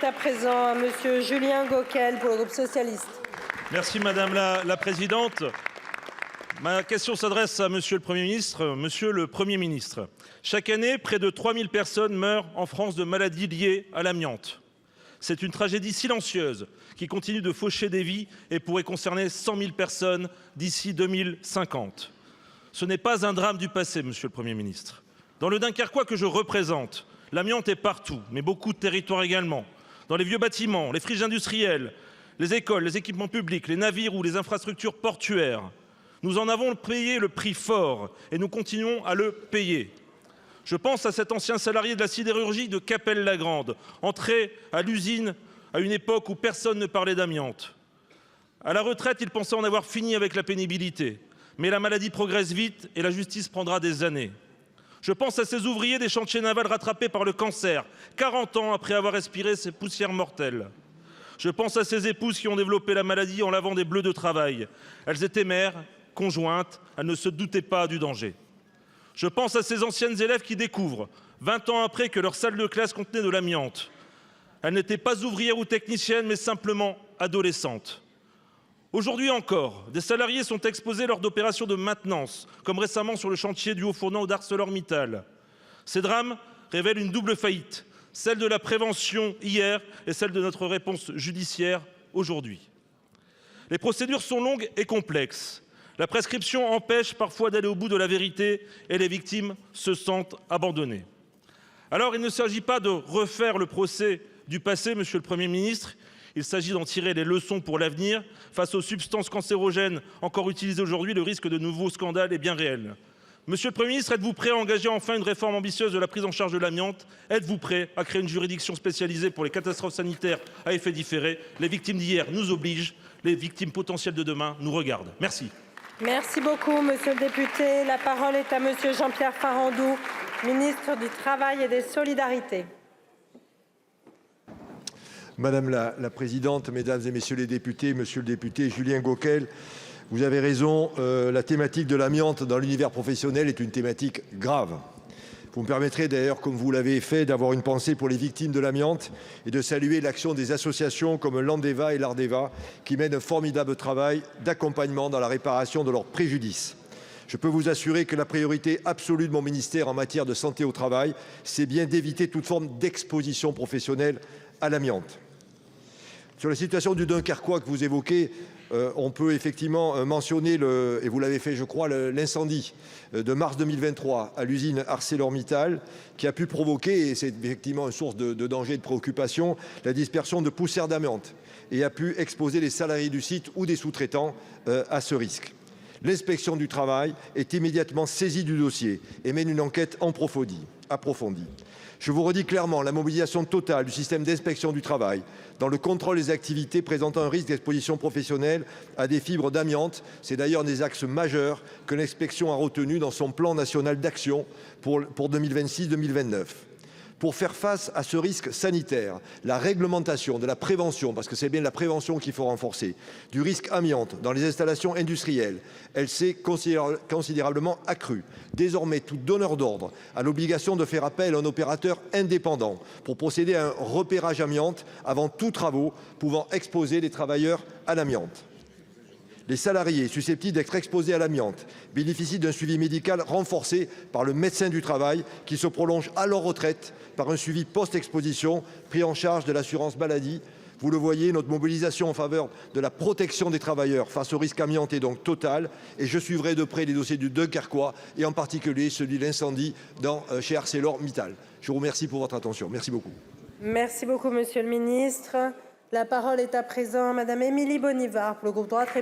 est à présent à monsieur Julien Gauquel pour le groupe socialiste. Merci Madame la Présidente. Ma question s'adresse à Monsieur le Premier ministre. Monsieur le Premier ministre, chaque année, près de 3000 personnes meurent en France de maladies liées à l'amiante. C'est une tragédie silencieuse qui continue de faucher des vies et pourrait concerner 100 000 personnes d'ici 2050. Ce n'est pas un drame du passé, Monsieur le Premier ministre. Dans le Dunkerquois que je représente, l'amiante est partout, mais beaucoup de territoires également. Dans les vieux bâtiments, les friches industrielles, les écoles, les équipements publics, les navires ou les infrastructures portuaires. Nous en avons payé le prix fort et nous continuons à le payer. Je pense à cet ancien salarié de la sidérurgie de Cappelle-la-Grande, entré à l'usine à une époque où personne ne parlait d'amiante. À la retraite, il pensait en avoir fini avec la pénibilité. Mais la maladie progresse vite et la justice prendra des années. Je pense à ces ouvriers des chantiers navals rattrapés par le cancer, 40 ans après avoir respiré ces poussières mortelles. Je pense à ces épouses qui ont développé la maladie en lavant des bleus de travail. Elles étaient mères, conjointes, elles ne se doutaient pas du danger. Je pense à ces anciennes élèves qui découvrent, 20 ans après, que leur salle de classe contenait de l'amiante. Elles n'étaient pas ouvrières ou techniciennes, mais simplement adolescentes. Aujourd'hui encore, des salariés sont exposés lors d'opérations de maintenance, comme récemment sur le chantier du Haut-Fourneau d'ArcelorMittal. Ces drames révèlent une double faillite, celle de la prévention hier et celle de notre réponse judiciaire aujourd'hui. Les procédures sont longues et complexes. La prescription empêche parfois d'aller au bout de la vérité et les victimes se sentent abandonnées. Alors il ne s'agit pas de refaire le procès du passé, Monsieur le Premier ministre. Il s'agit d'en tirer les leçons pour l'avenir. Face aux substances cancérogènes encore utilisées aujourd'hui, le risque de nouveaux scandales est bien réel. Monsieur le Premier ministre, êtes-vous prêt à engager enfin une réforme ambitieuse de la prise en charge de l'amiante? Êtes-vous prêt à créer une juridiction spécialisée pour les catastrophes sanitaires à effet différé? Les victimes d'hier nous obligent, les victimes potentielles de demain nous regardent. Merci. Merci beaucoup, monsieur le député. La parole est à monsieur Jean-Pierre Farandou, ministre du Travail et des Solidarités. Madame la Présidente, Mesdames et Messieurs les députés, Monsieur le député Julien Gauquel, vous avez raison, la thématique de l'amiante dans l'univers professionnel est une thématique grave. Vous me permettrez d'ailleurs, comme vous l'avez fait, d'avoir une pensée pour les victimes de l'amiante et de saluer l'action des associations comme l'Andeva et l'Ardeva qui mènent un formidable travail d'accompagnement dans la réparation de leurs préjudices. Je peux vous assurer que la priorité absolue de mon ministère en matière de santé au travail, c'est bien d'éviter toute forme d'exposition professionnelle à l'amiante. Sur la situation du Dunkerquois que vous évoquez, on peut effectivement mentionner, et vous l'avez fait je crois, l'incendie de mars 2023 à l'usine ArcelorMittal qui a pu provoquer, et c'est effectivement une source de danger et de préoccupation, la dispersion de poussières d'amiante et a pu exposer les salariés du site ou des sous-traitants à ce risque. L'inspection du travail est immédiatement saisie du dossier et mène une enquête approfondie. Je vous redis clairement la mobilisation totale du système d'inspection du travail dans le contrôle des activités présentant un risque d'exposition professionnelle à des fibres d'amiante. C'est d'ailleurs un des axes majeurs que l'inspection a retenu dans son plan national d'action pour 2026-2029. Pour faire face à ce risque sanitaire, la réglementation de la prévention, parce que c'est bien la prévention qu'il faut renforcer, du risque amiante dans les installations industrielles, elle s'est considérablement accrue. Désormais, tout donneur d'ordre a l'obligation de faire appel à un opérateur indépendant pour procéder à un repérage amiante avant tous travaux pouvant exposer les travailleurs à l'amiante. Les salariés susceptibles d'être exposés à l'amiante bénéficient d'un suivi médical renforcé par le médecin du travail qui se prolonge à leur retraite par un suivi post-exposition pris en charge de l'assurance maladie. Vous le voyez, notre mobilisation en faveur de la protection des travailleurs face au risque amiante est donc totale et je suivrai de près les dossiers du Dunkerquois et en particulier celui de l'incendie chez ArcelorMittal. Je vous remercie pour votre attention. Merci beaucoup. Merci beaucoup, monsieur le ministre. La parole est à présent à madame Émilie Bonivard pour le groupe Droite République.